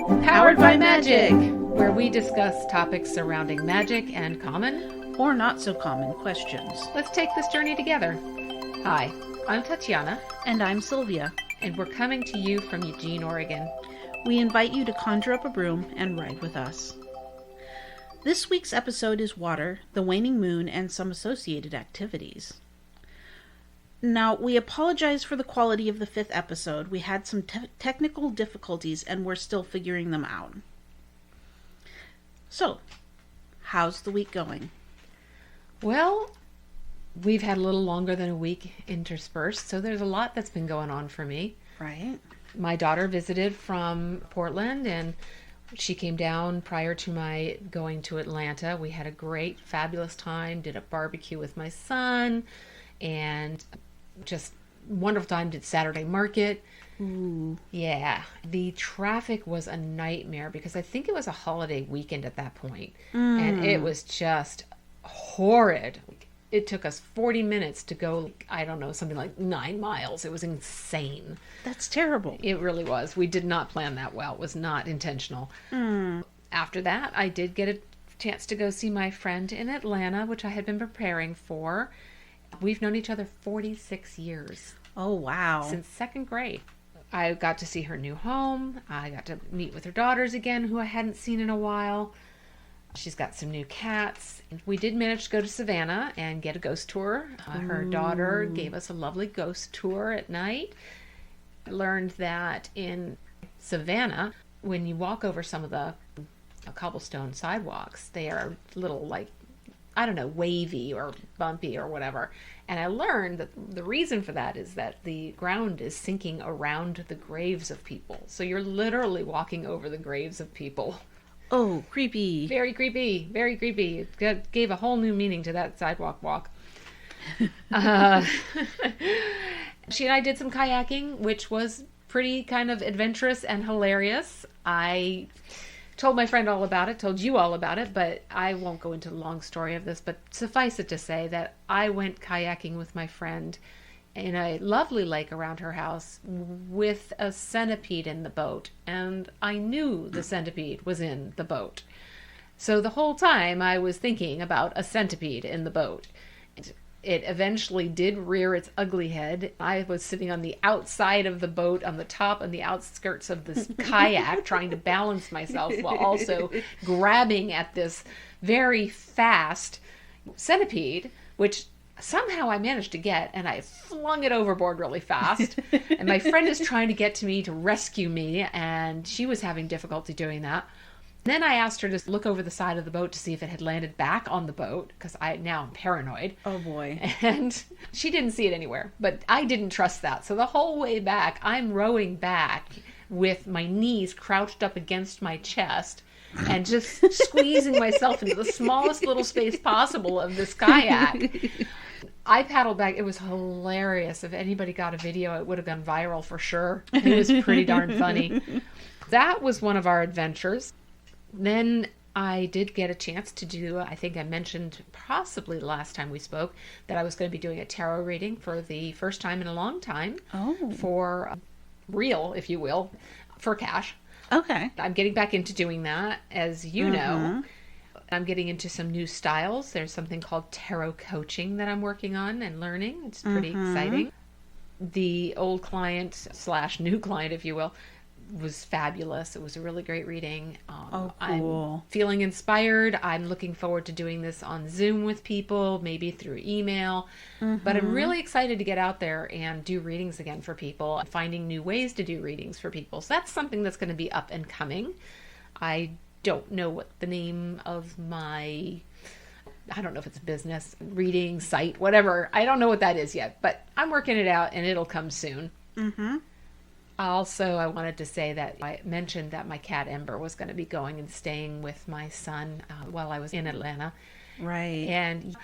Powered by Magic, where we discuss topics surrounding magic and common or not so common questions. Let's take this journey together. Hi, I'm Tatiana. And I'm Sylvia. And we're coming to you from Eugene, Oregon. We invite you to conjure up a broom and ride with us. This week's episode is Water, the Waning Moon, and some associated activities. Now, we apologize for the quality of the 5th episode. We had some technical difficulties and we're still figuring them out. So, how's the week going? Well, we've had a little longer than a week interspersed, so there's a lot that's been going on for me. Right. My daughter visited from Portland, and she came down prior to my going to Atlanta. We had a great, fabulous time, did a barbecue with my son, and just wonderful time, did Saturday market. Ooh. Yeah. The traffic was a nightmare because I think it was a holiday weekend at that point, and it was just horrid. It took us 40 minutes to go, I don't know, something like 9 miles. It was insane. That's terrible. It really was. We did not plan that well. It was not intentional. After that, I did get a chance to go see my friend in Atlanta, which I had been preparing for. We've known each other 46 years. Oh, wow. Since 2nd grade. I got to see her new home. I got to meet with her daughters again, who I hadn't seen in a while. She's got some new cats. We did manage to go to Savannah and get a ghost tour. Her daughter gave us a lovely ghost tour at night. I learned that in Savannah, when you walk over some of the cobblestone sidewalks, they are little, like, I don't know, wavy or bumpy or whatever. And I learned that the reason for that is that the ground is sinking around the graves of people. So you're literally walking over the graves of people. Oh, creepy. Very creepy. Very creepy. It gave a whole new meaning to that sidewalk walk. She and I did some kayaking, which was pretty kind of adventurous and hilarious. I told my friend all about it, told you all about it, but I won't go into the long story of this, but suffice it to say that I went kayaking with my friend in a lovely lake around her house with a centipede in the boat, and I knew the centipede was in the boat. So the whole time I was thinking about a centipede in the boat. It eventually did rear its ugly head. I was sitting on the outside of the boat, on the top and the outskirts of this kayak, trying to balance myself while also grabbing at this very fast centipede, which somehow I managed to get, and I flung it overboard really fast. And my friend is trying to get to me to rescue me, and she was having difficulty doing that. Then I asked her to look over the side of the boat to see if it had landed back on the boat, because now I'm paranoid. Oh, boy. And she didn't see it anywhere, but I didn't trust that. So the whole way back, I'm rowing back with my knees crouched up against my chest and just squeezing myself into the smallest little space possible of this kayak. I paddled back. It was hilarious. If anybody got a video, it would have gone viral for sure. It was pretty darn funny. That was one of our adventures. Then I did get a chance to do, I think I mentioned possibly the last time we spoke, that I was going to be doing a tarot reading for the first time in a long time. Oh. For real, if you will, for cash. Okay. I'm getting back into doing that, as you know. I'm getting into some new styles. There's something called tarot coaching that I'm working on and learning. It's pretty exciting. The old client / new client, if you will, was fabulous. It was a really great reading. Cool. I'm feeling inspired. I'm looking forward to doing this on Zoom with people, maybe through email. But I'm really excited to get out there and do readings again for people, finding new ways to do readings for people. So that's something that's going to be up and coming. I don't know what the name of my, I don't know if it's a business, reading, site, whatever. I don't know what that is yet, but I'm working it out and it'll come soon. Also, I wanted to say that I mentioned that my cat Ember was going to be going and staying with my son while I was in Atlanta. Right. And,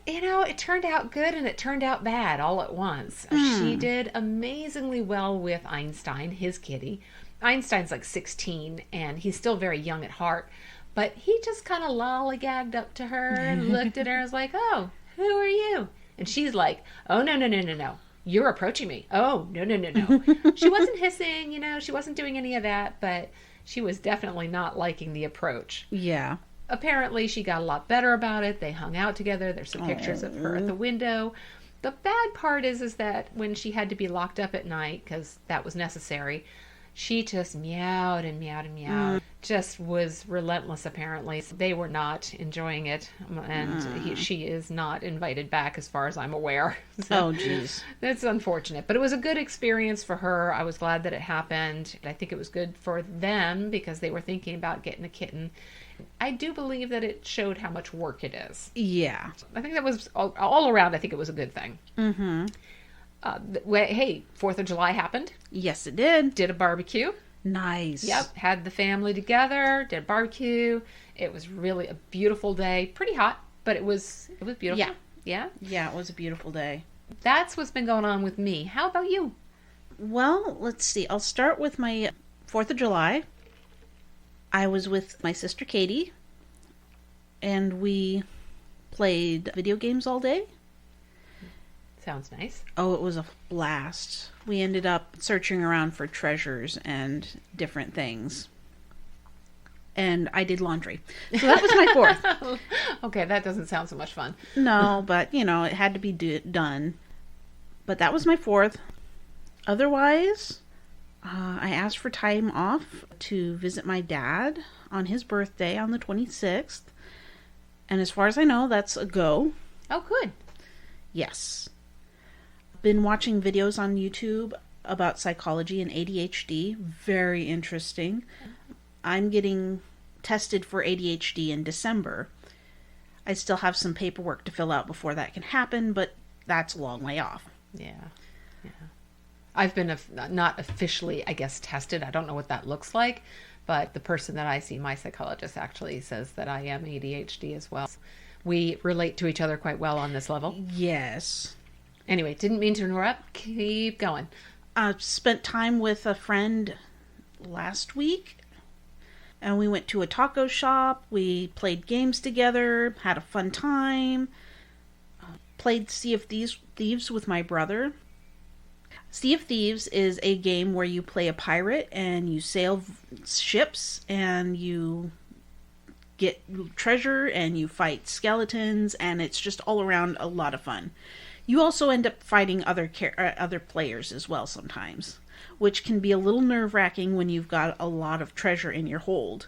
you know, it turned out good and it turned out bad all at once. She did amazingly well with Einstein, his kitty. Einstein's like 16 and he's still very young at heart, but he just kind of lollygagged up to her and looked at her and was like, "Oh, who are you?" And she's like, "Oh, no, no, no, no, no. You're approaching me. Oh, no, no, no, no." She wasn't hissing, you know, she wasn't doing any of that, but she was definitely not liking the approach. Yeah. Apparently, she got a lot better about it. They hung out together. There's some pictures of her at the window. The bad part is that when she had to be locked up at night, because that was necessary, she just meowed and meowed and meowed. Just was relentless, apparently. They were not enjoying it, and she is not invited back as far as I'm aware. So Oh, geez. that's unfortunate. But it was a good experience for her. I was glad that it happened. I think it was good for them because they were thinking about getting a kitten. I do believe that it showed how much work it is. Yeah. I think that was all around. I think it was a good thing. Mm-hmm. Hey, 4th of July happened. Yes, it did. Did a barbecue. Nice. Yep. Had the family together. Did a barbecue. It was really a beautiful day. Pretty hot, but it was beautiful. Yeah. Yeah. Yeah, it was a beautiful day. That's what's been going on with me. How about you? Well, let's see. I'll start with my 4th of July. I was with my sister Katie, and we played video games all day. Sounds nice. Oh, it was a blast. We ended up searching around for treasures and different things. And I did laundry. So that was my 4th. Okay, that doesn't sound so much fun. No, but, it had to be done. But that was my 4th. Otherwise, I asked for time off to visit my dad on his birthday on the 26th. And as far as I know, that's a go. Oh, good. Yes. Been watching videos on YouTube about psychology and ADHD. Very interesting. I'm getting tested for ADHD in December. I still have some paperwork to fill out before that can happen, but that's a long way off. Yeah. I've been not officially, I guess, tested. I don't know what that looks like, but the person that I see, my psychologist, actually says that I am ADHD as well. We relate to each other quite well on this level. Yes. Anyway, didn't mean to interrupt. Keep going. I spent time with a friend last week, and we went to a taco shop. We played games together, had a fun time. Played Sea of Thieves with my brother. Sea of Thieves is a game where you play a pirate and you sail ships and you get treasure and you fight skeletons, and it's just all around a lot of fun. You also end up fighting other players as well sometimes, which can be a little nerve-wracking when you've got a lot of treasure in your hold.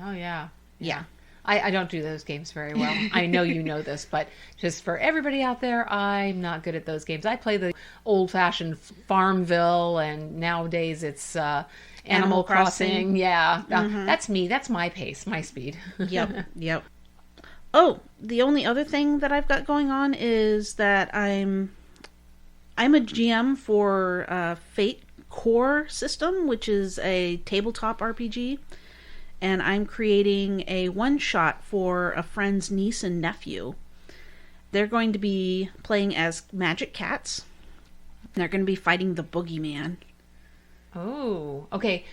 Oh, yeah. Yeah. I don't do those games very well. I know you know this, but just for everybody out there, I'm not good at those games. I play the old-fashioned Farmville, and nowadays it's Animal Crossing. Yeah, that's me. That's my pace, my speed. Yep. Oh, the only other thing that I've got going on is that I'm a GM for Fate Core System, which is a tabletop RPG. And I'm creating a one-shot for a friend's niece and nephew. They're going to be playing as magic cats. They're going to be fighting the boogeyman. Oh, okay.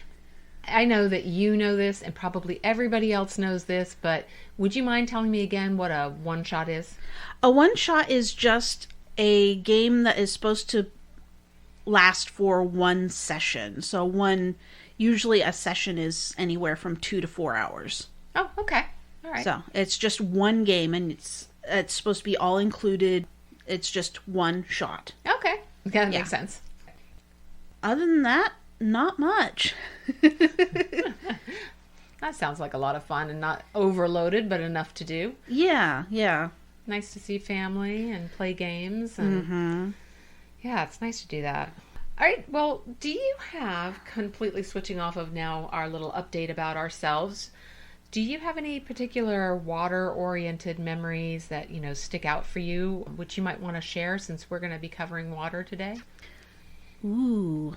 I know that you know this, and probably everybody else knows this, but would you mind telling me again what a one-shot is? A one-shot is just a game that is supposed to last for one session. So usually a session is anywhere from 2 to 4 hours. Oh, okay. All right. So it's just one game, and it's supposed to be all included. It's just one shot. Okay. That makes sense. Other than that, not much. That sounds like a lot of fun and not overloaded, but enough to do. Yeah. Nice to see family and play games. And yeah, it's nice to do that. All right. Well, do you have, completely switching off of now our little update about ourselves, do you have any particular water-oriented memories that, stick out for you, which you might want to share since we're going to be covering water today? Ooh.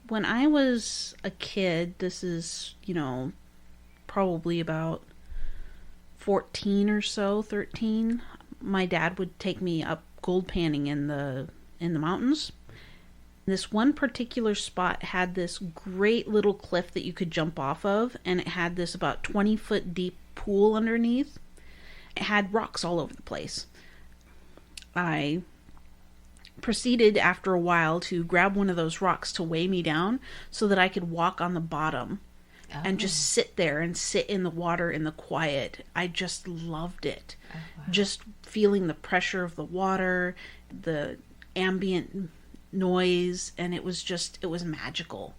When I was a kid, this is, probably about 14 or so, 13, my dad would take me up gold panning in the mountains. This one particular spot had this great little cliff that you could jump off of, and it had this about 20-foot deep pool underneath. It had rocks all over the place. I proceeded after a while to grab one of those rocks to weigh me down so that I could walk on the bottom and just sit there and sit in the water in the quiet. I just loved it. Oh, wow. Just feeling the pressure of the water, the ambient noise, and it was magical.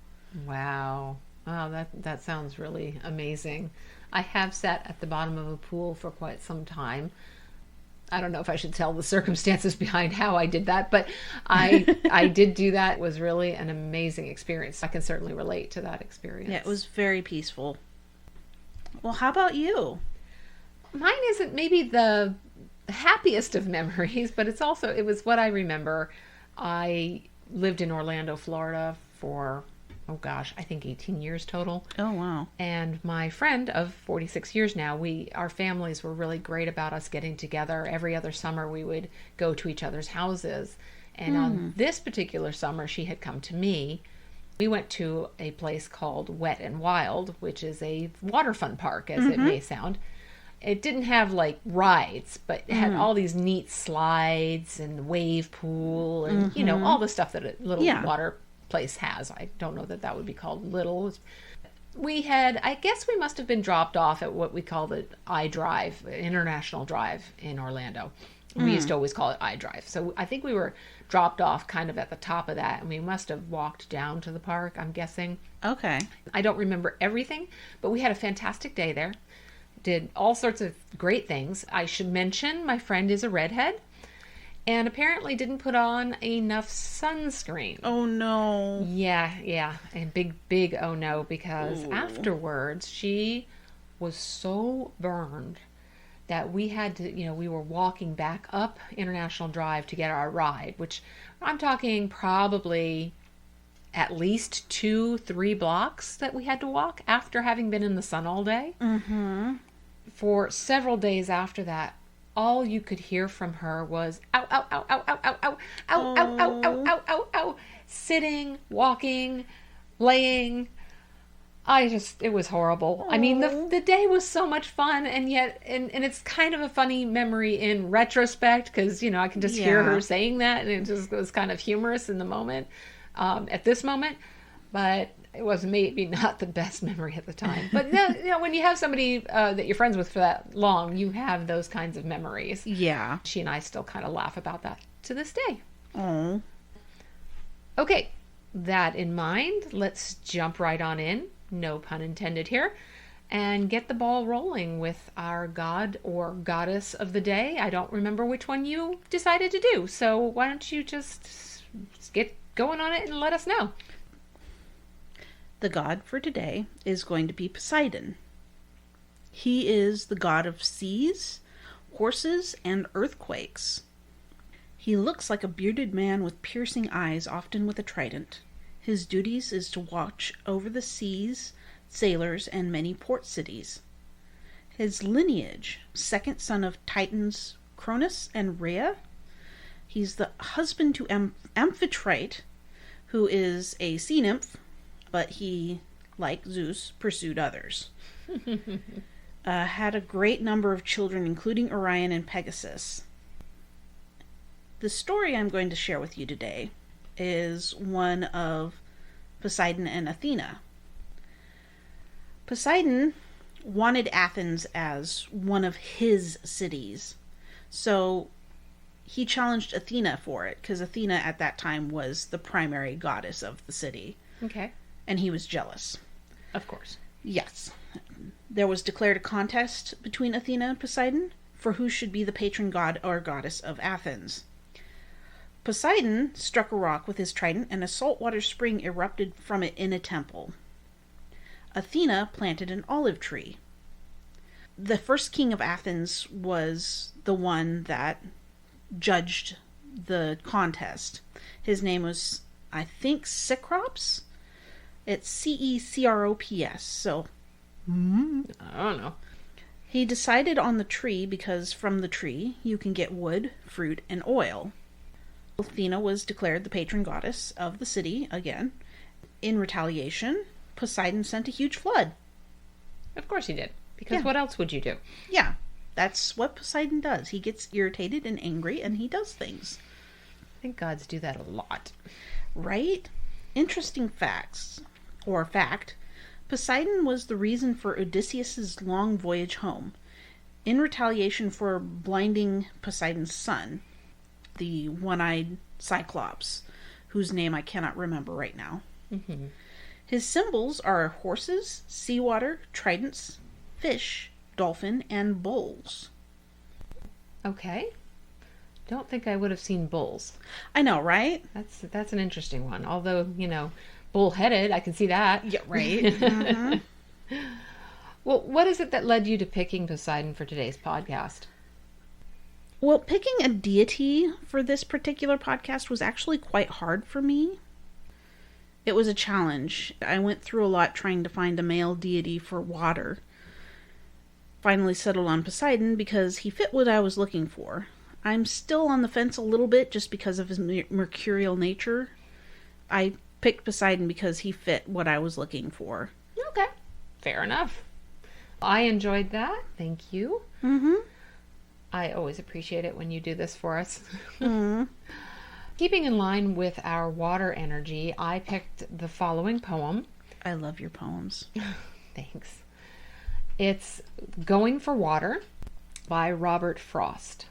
Wow. Wow, that sounds really amazing. I have sat at the bottom of a pool for quite some time. I don't know if I should tell the circumstances behind how I did that, but I did do that. It was really an amazing experience. I can certainly relate to that experience. Yeah, it was very peaceful. Well, how about you? Mine isn't maybe the happiest of memories, but it was what I remember. I lived in Orlando, Florida for, I think 18 years total. Oh, wow. And my friend of 46 years now, our families were really great about us getting together. Every other summer we would go to each other's houses. And on this particular summer, she had come to me. We went to a place called Wet and Wild, which is a water fun park, as it may sound. It didn't have like rides, but it had all these neat slides and the wave pool and, all the stuff that a little water place has. I don't know that would be called little. I guess we must have been dropped off at what we call the I-Drive, International Drive in Orlando. We used to always call it I-Drive. So I think we were dropped off kind of at the top of that, and we must have walked down to the park, I'm guessing. Okay. I don't remember everything, but we had a fantastic day there. Did all sorts of great things. I should mention my friend is a redhead. And apparently didn't put on enough sunscreen. Oh, no. Yeah. And big oh no, because afterwards she was so burned that we had to, we were walking back up International Drive to get our ride, which I'm talking probably at least 2-3 blocks that we had to walk after having been in the sun all day. Mm-hmm. For several days after that, all you could hear from her was ow, ow, ow, ow, ow, ow, ow, ow, ow, ow, ow, ow, ow, ow, sitting, walking, laying. It was horrible. I mean, the day was so much fun, and yet, and it's kind of a funny memory in retrospect, because, I can just hear her saying that, and it just was kind of humorous in the moment, at this moment, but it was maybe not the best memory at the time. But when you have somebody that you're friends with for that long, you have those kinds of memories. Yeah. She and I still kind of laugh about that to this day. Oh. Okay, that in mind, let's jump right on in, no pun intended here, and get the ball rolling with our god or goddess of the day. I don't remember which one you decided to do, so why don't you just get going on it and let us know. The god for today is going to be Poseidon. He is the god of seas, horses, and earthquakes. He looks like a bearded man with piercing eyes, often with a trident. His duties is to watch over the seas, sailors, and many port cities. His lineage, second son of Titans Cronus and Rhea. He's the husband to Amphitrite, who is a sea nymph, but he, like Zeus, pursued others. Had a great number of children, including Orion and Pegasus. The story I'm going to share with you today is one of Poseidon and Athena. Poseidon wanted Athens as one of his cities, so he challenged Athena for it, because Athena at that time was the primary goddess of the city. Okay. And he was jealous. Of course. Yes. There was declared a contest between Athena and Poseidon for who should be the patron god or goddess of Athens. Poseidon struck a rock with his trident, and a saltwater spring erupted from it in a temple. Athena planted an olive tree. The first king of Athens was the one that judged the contest. His name was, I think, Cecrops? It's Cecrops, so... I don't know. He decided on the tree because from the tree you can get wood, fruit, and oil. Athena was declared the patron goddess of the city again. In retaliation, Poseidon sent a huge flood. Of course he did. Because what else would you do? Yeah, that's what Poseidon does. He gets irritated and angry, and he does things. I think gods do that a lot. Right? Interesting facts, or fact, Poseidon was the reason for Odysseus's long voyage home, in retaliation for blinding Poseidon's son, the one-eyed Cyclops, whose name I cannot remember right now. Mm-hmm. His symbols are horses, seawater, tridents, fish, dolphin, and bulls. Okay. Don't think I would have seen bulls. I know, right? That's an interesting one. Although, bull-headed, I can see that. Yeah, right. Mm-hmm. Well, what is it that led you to picking Poseidon for today's podcast? Well, picking a deity for this particular podcast was actually quite hard for me. It was a challenge. I went through a lot trying to find a male deity for water. Finally settled on Poseidon because he fit what I was looking for. I'm still on the fence a little bit just because of his mercurial nature. I picked Poseidon because he fit what I was looking for. Okay. Fair enough. I enjoyed that. Thank you. Mm-hmm. I always appreciate it when you do this for us. Mm-hmm. Keeping in line with our water energy, I picked the following poem. I love your poems. Thanks. It's Going for Water by Robert Frost.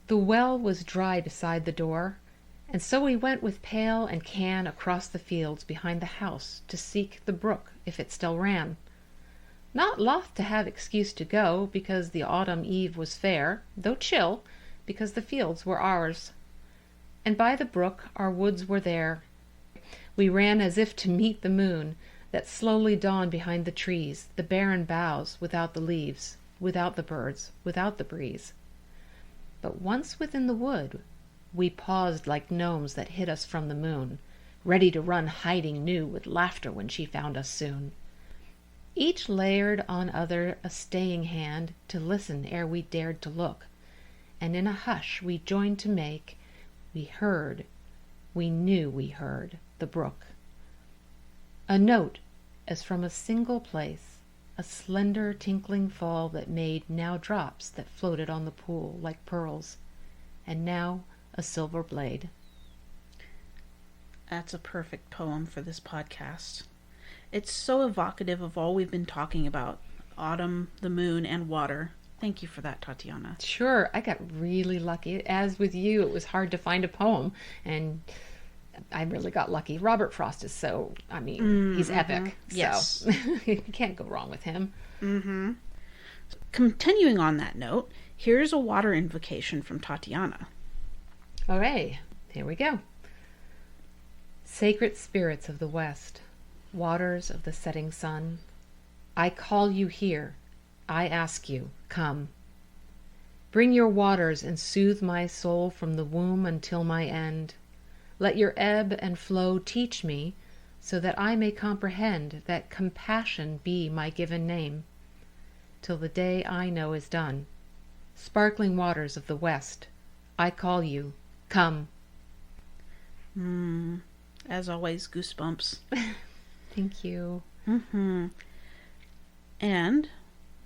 The well was dry beside the door, and so we went with pail and can across the fields behind the house to seek the brook if it still ran. Not loth to have excuse to go, because the autumn eve was fair, though chill, because the fields were ours. And by the brook our woods were there. We ran as if to meet the moon, that slowly dawned behind the trees, the barren boughs, without the leaves, without the birds, without the breeze. But once within the wood, we paused like gnomes that hid us from the moon, ready to run hiding new with laughter when she found us soon. Each layered on other a staying hand to listen ere we dared to look, and in a hush we joined to make, we heard, we knew we heard, the brook. A note as from a single place, a slender tinkling fall that made now drops that floated on the pool like pearls, and now a silver blade. That's a perfect poem for this podcast. It's so evocative of all we've been talking about. Autumn, the moon, and water. Thank you for that, Tatiana. Sure, I got really lucky. As with you, it was hard to find a poem, and I really got lucky. Robert Frost is so, he's epic. Yes. So you can't go wrong with him. Mm-hmm. Continuing on that note, here's a water invocation from Tatiana. All right, here we go. Sacred spirits of the West, waters of the setting sun, I call you here. I ask you, come. Bring your waters and soothe my soul from the womb until my end. Let your ebb and flow teach me, so that I may comprehend that compassion be my given name, till the day I know is done. Sparkling waters of the West, I call you, come. As always, goosebumps. Thank you. Mm-hmm. And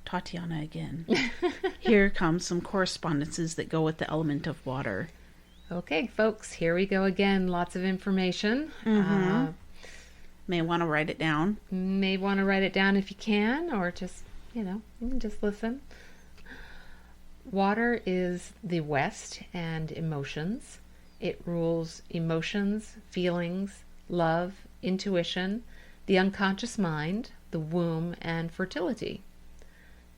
Tatiana again. Here comes some correspondences that go with the element of water. Okay, folks, here we go again. Lots of information. Mm-hmm. May want to write it down. May want to write it down if you can, or just, you can just listen. Water is the West and emotions. It rules emotions, feelings, love, intuition, the unconscious mind, the womb, and fertility.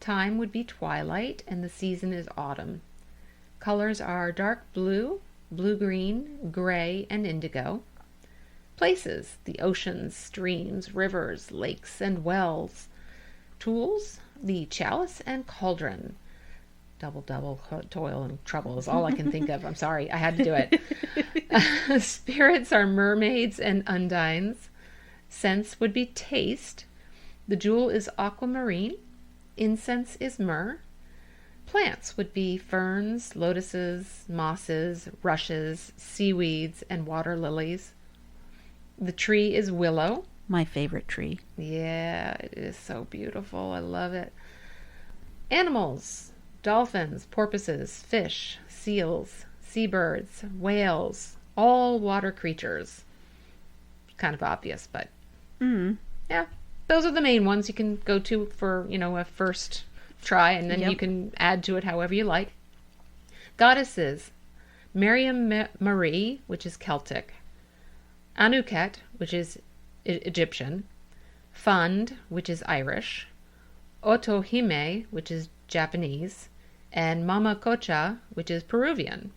Time would be twilight, and the season is autumn. Colors are dark blue, blue-green, gray, and indigo. Places, the oceans, streams, rivers, lakes, and wells. Tools, the chalice and cauldron. Double, toil and trouble is all I can think of. I'm sorry, I had to do it. Spirits are mermaids and undines. Sense would be taste. The jewel is aquamarine. Incense is myrrh. Plants would be ferns, lotuses, mosses, rushes, seaweeds, and water lilies. The tree is willow. My favorite tree. Yeah, it is so beautiful. I love it. Animals, dolphins, porpoises, fish, seals, seabirds, whales, all water creatures. Kind of obvious, but Yeah, those are the main ones you can go to for, a first try, and then you can add to it however you like. Goddesses: Miriam Marie, which is Celtic; Anuket, which is Egyptian; Fand, which is Irish; Otohime, which is Japanese; and Mama Kocha, which is Peruvian.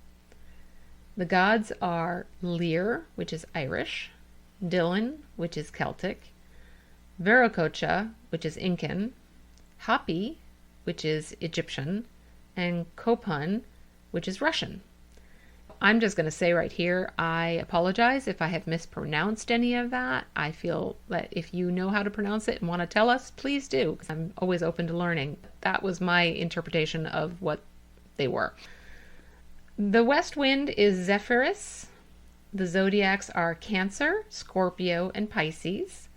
The gods are Lear, which is Irish; Dylan, which is Celtic; Viracocha, which is Incan; Hapi, which is Egyptian; and Kopun, which is Russian. I'm just going to say right here, I apologize if I have mispronounced any of that. I feel that if you know how to pronounce it and want to tell us, please do, because I'm always open to learning. That was my interpretation of what they were. The west wind is Zephyrus. The zodiacs are Cancer, Scorpio, and Pisces.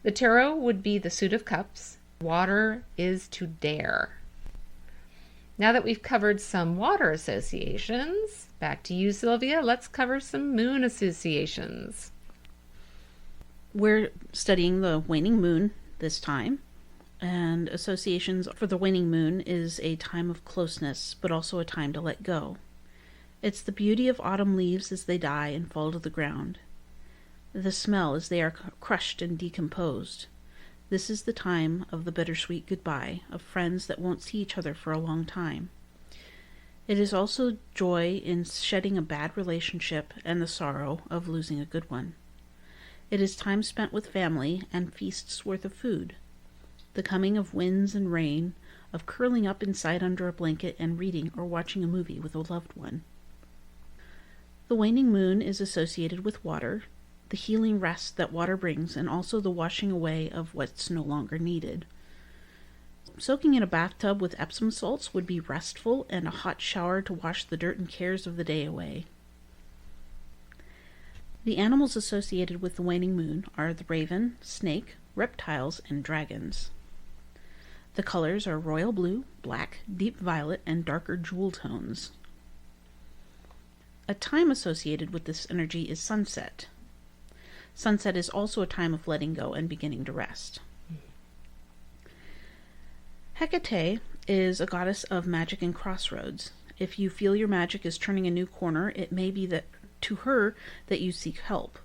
The tarot would be the Suit of Cups. Water is to dare. Now that we've covered some water associations, back to you, Sylvia. Let's cover some moon associations. We're studying the waning moon this time, and associations for the waning moon is a time of closeness, but also a time to let go. It's the beauty of autumn leaves as they die and fall to the ground. The smell as they are crushed and decomposed. This is the time of the bittersweet goodbye, of friends that won't see each other for a long time. It is also joy in shedding a bad relationship and the sorrow of losing a good one. It is time spent with family and feasts worth of food. The coming of winds and rain, of curling up inside under a blanket and reading or watching a movie with a loved one. The waning moon is associated with water, the healing rest that water brings, and also the washing away of what's no longer needed. Soaking in a bathtub with Epsom salts would be restful, and a hot shower to wash the dirt and cares of the day away. The animals associated with the waning moon are the raven, snake, reptiles, and dragons. The colors are royal blue, black, deep violet, and darker jewel tones. A time associated with this energy is sunset. Sunset is also a time of letting go and beginning to rest. Hecate is a goddess of magic and crossroads. If you feel your magic is turning a new corner, it may be that to her that you seek help.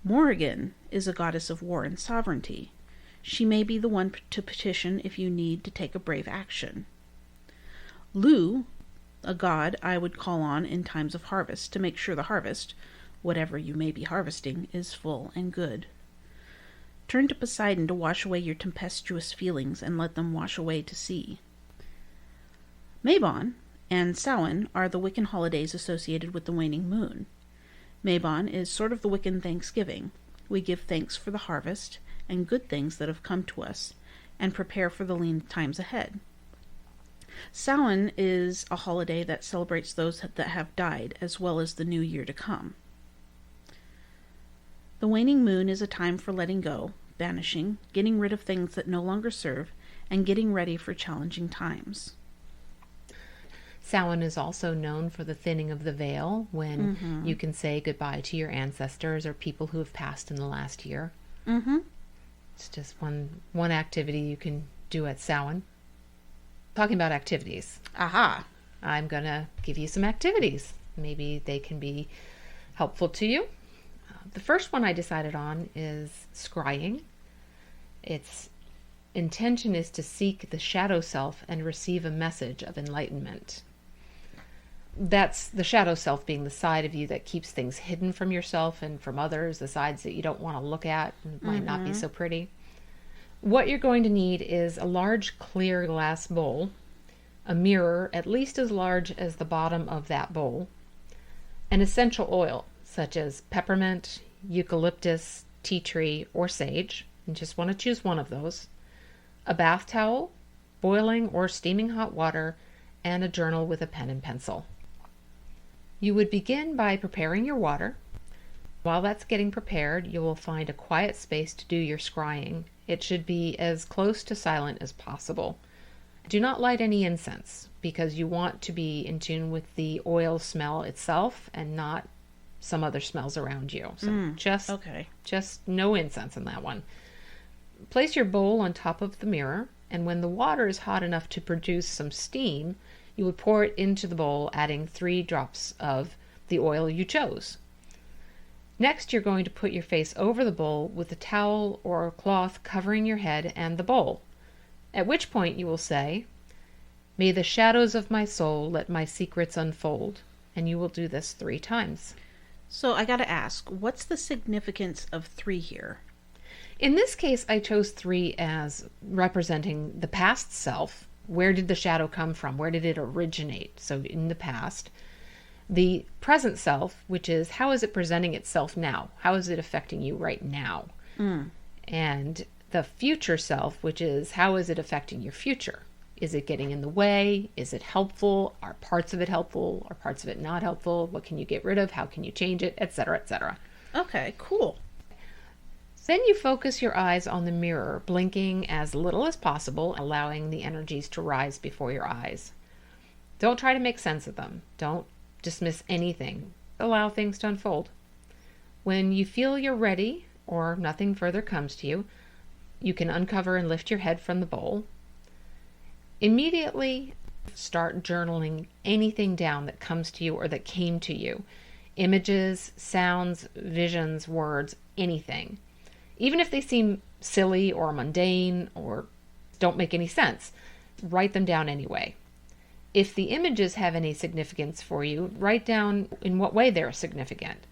Morrigan is a goddess of war and sovereignty. She may be the one to petition if you need to take a brave action. Lu, a god I would call on in times of harvest to make sure the harvest, whatever you may be harvesting, is full and good. Turn to Poseidon to wash away your tempestuous feelings and let them wash away to sea. Mabon and Samhain are the Wiccan holidays associated with the waning moon. Mabon is sort of the Wiccan Thanksgiving. We give thanks for the harvest and good things that have come to us, and prepare for the lean times ahead. Samhain is a holiday that celebrates those that have died, as well as the new year to come. The waning moon is a time for letting go, banishing, getting rid of things that no longer serve, and getting ready for challenging times. Samhain is also known for the thinning of the veil, when you can say goodbye to your ancestors or people who have passed in the last year. It's just one activity you can do at Samhain. Talking about activities. Aha! I'm going to give you some activities. Maybe they can be helpful to you. The first one I decided on is scrying. Its intention is to seek the shadow self and receive a message of enlightenment. That's the shadow self being the side of you that keeps things hidden from yourself and from others, the sides that you don't want to look at and might not be so pretty. What you're going to need is a large clear glass bowl, a mirror at least as large as the bottom of that bowl, an essential oil such as peppermint, eucalyptus, tea tree, or sage. You just want to choose one of those. A bath towel, boiling or steaming hot water, and a journal with a pen and pencil. You would begin by preparing your water. While that's getting prepared, you will find a quiet space to do your scrying. It should be as close to silent as possible. Do not light any incense, because you want to be in tune with the oil smell itself and not some other smells around you. So just no incense in that one. Place your bowl on top of the mirror, and when the water is hot enough to produce some steam, you would pour it into the bowl, adding 3 drops of the oil you chose. Next, you're going to put your face over the bowl with a towel or a cloth covering your head and the bowl, at which point you will say, "May the shadows of my soul let my secrets unfold," and you will do this 3 times. So I gotta ask, what's the significance of 3 here? In this case, I chose 3 as representing the past self. Where did the shadow come from? Where did it originate? So in the past. The present self, which is how is it presenting itself now? How is it affecting you right now? And the future self, which is how is it affecting your future? Is it getting in the way? Is it helpful? Are parts of it helpful? Are parts of it not helpful? What can you get rid of? How can you change it? Etc., etc. Okay, cool. Then you focus your eyes on the mirror, blinking as little as possible, allowing the energies to rise before your eyes. Don't try to make sense of them. Don't dismiss anything. Allow things to unfold. When you feel you're ready, or nothing further comes to you, you can uncover and lift your head from the bowl. Immediately start journaling anything down that comes to you or that came to you. Images, sounds, visions, words, anything. Even if they seem silly or mundane or don't make any sense, write them down anyway. If the images have any significance for you, write down in what way they're significant.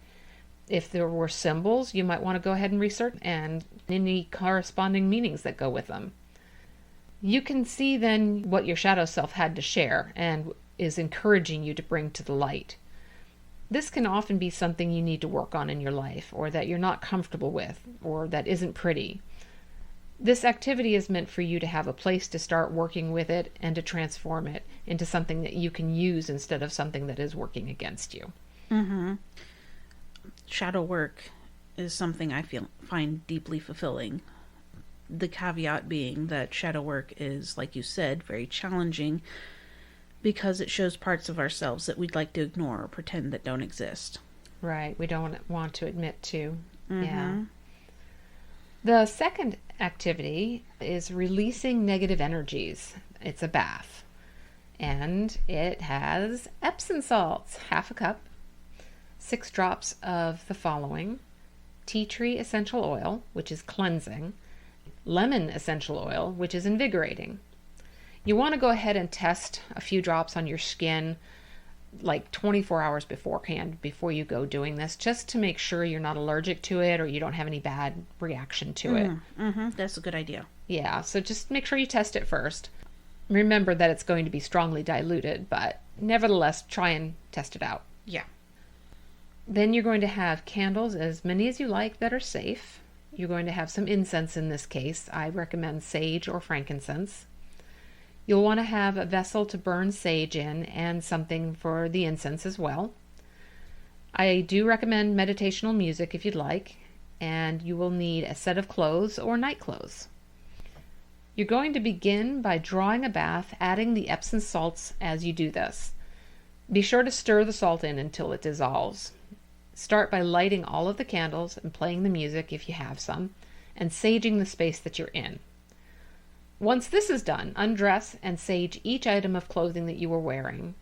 If there were symbols, you might want to go ahead and research and any corresponding meanings that go with them. You can see then what your shadow self had to share and is encouraging you to bring to the light. This can often be something you need to work on in your life, or that you're not comfortable with, or that isn't pretty. This activity is meant for you to have a place to start working with it and to transform it into something that you can use instead of something that is working against you. Shadow work is something I find deeply fulfilling. The caveat being that shadow work is, like you said, very challenging because it shows parts of ourselves that we'd like to ignore or pretend that don't exist. Right. We don't want to admit to. Yeah. The second activity is releasing negative energies. It's a bath. And it has Epsom salts, half a cup, 6 drops of the following: tea tree essential oil, which is cleansing, lemon essential oil, which is invigorating. You want to go ahead and test a few drops on your skin like 24 hours beforehand before you go doing this, just to make sure you're not allergic to it or you don't have any bad reaction to it. That's a good idea. Yeah, so just make sure you test it first. Remember that it's going to be strongly diluted, but nevertheless, try and test it out. Yeah. Then you're going to have candles, as many as you like, that are safe. You're going to have some incense in this case. I recommend sage or frankincense. You'll want to have a vessel to burn sage in and something for the incense as well. I do recommend meditational music if you'd like, and you will need a set of clothes or night clothes. You're going to begin by drawing a bath, adding the Epsom salts as you do this. Be sure to stir the salt in until it dissolves. Start by lighting all of the candles and playing the music if you have some, and saging the space that you're in. Once this is done, undress and sage each item of clothing that you were wearing.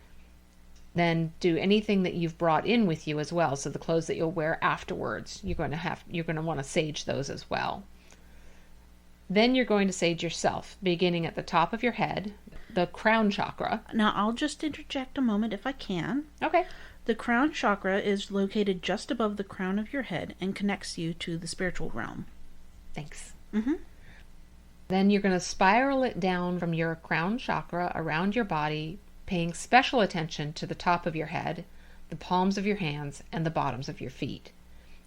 Then do anything that you've brought in with you as well. So the clothes that you'll wear afterwards, you're going to want to sage those as well. Then you're going to sage yourself, beginning at the top of your head, the crown chakra. Now, I'll just interject a moment if I can. Okay. The crown chakra is located just above the crown of your head and connects you to the spiritual realm. Thanks. Then you're going to spiral it down from your crown chakra around your body, paying special attention to the top of your head, the palms of your hands, and the bottoms of your feet.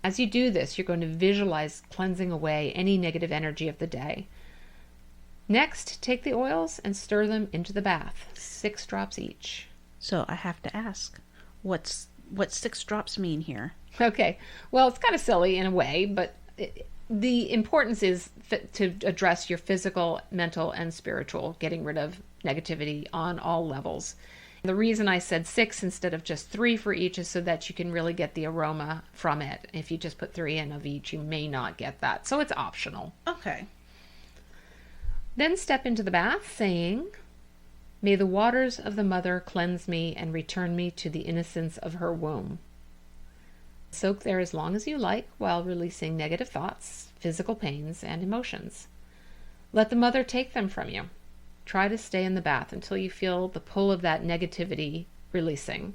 As you do this, you're going to visualize cleansing away any negative energy of the day. Next, take the oils and stir them into the bath, 6 drops each. So I have to ask, what's 6 drops mean here? Okay, well, it's kind of silly in a way, but the importance is to address your physical, mental, and spiritual, getting rid of negativity on all levels. The reason I said 6 instead of just 3 for each is so that you can really get the aroma from it. If you just put 3 in of each, you may not get that. So it's optional. Okay. Then step into the bath, saying, "May the waters of the mother cleanse me and return me to the innocence of her womb." Soak there as long as you like while releasing negative thoughts, physical pains, and emotions. Let the mother take them from you. Try to stay in the bath until you feel the pull of that negativity releasing.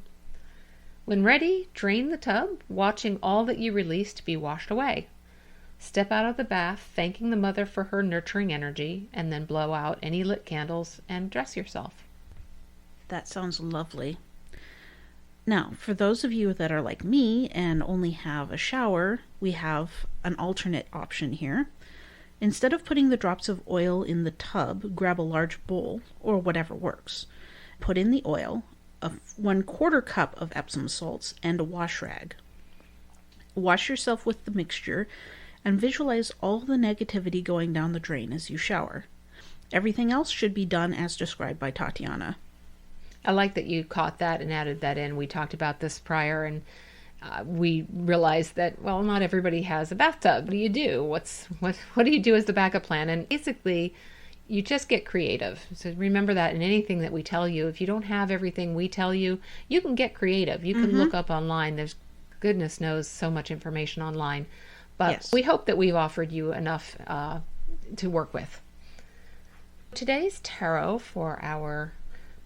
When ready, drain the tub, watching all that you released be washed away. Step out of the bath, thanking the mother for her nurturing energy, and then blow out any lit candles and dress yourself. That sounds lovely. Now, for those of you that are like me and only have a shower, we have an alternate option here. Instead of putting the drops of oil in the tub, grab a large bowl, or whatever works. Put in the oil, a 1/4 cup of Epsom salts, and a wash rag. Wash yourself with the mixture and visualize all the negativity going down the drain as you shower. Everything else should be done as described by Tatiana. I like that you caught that and added that in. We talked about this prior, and we realized that, well, not everybody has a bathtub. What do you do? What do you do as the backup plan? And basically, you just get creative. So remember that in anything that we tell you. If you don't have everything we tell you, you can get creative. You can look up online. There's, goodness knows, so much information online. But yes, we hope that we've offered you enough to work with. Today's tarot for our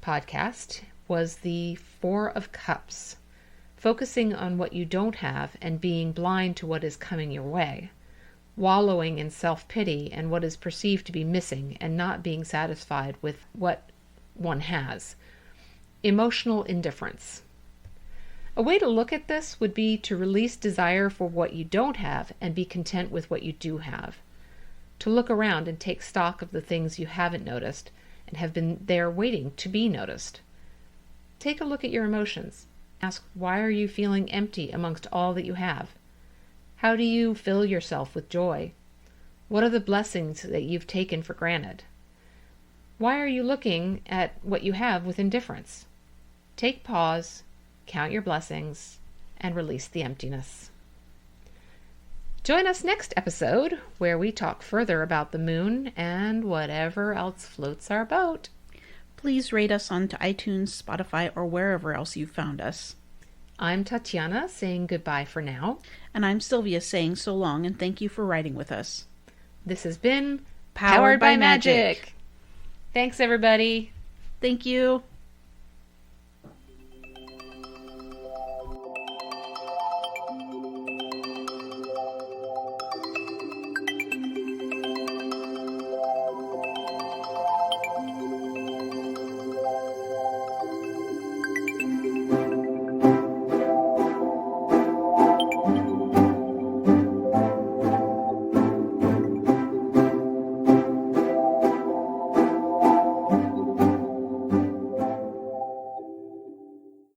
podcast was the Four of Cups, focusing on what you don't have and being blind to what is coming your way, wallowing in self-pity and what is perceived to be missing and not being satisfied with what one has, emotional indifference. A way to look at this would be to release desire for what you don't have and be content with what you do have, to look around and take stock of the things you haven't noticed and have been there waiting to be noticed. Take a look at your emotions. Ask, why are you feeling empty amongst all that you have? How do you fill yourself with joy? What are the blessings that you've taken for granted? Why are you looking at what you have with indifference? Take pause, count your blessings, and release the emptiness. Join us next episode, where we talk further about the moon and whatever else floats our boat. Please rate us on iTunes, Spotify, or wherever else you found us. I'm Tatiana, saying goodbye for now. And I'm Sylvia, saying so long and thank you for writing with us. This has been Powered by Magic. Thanks, everybody. Thank you.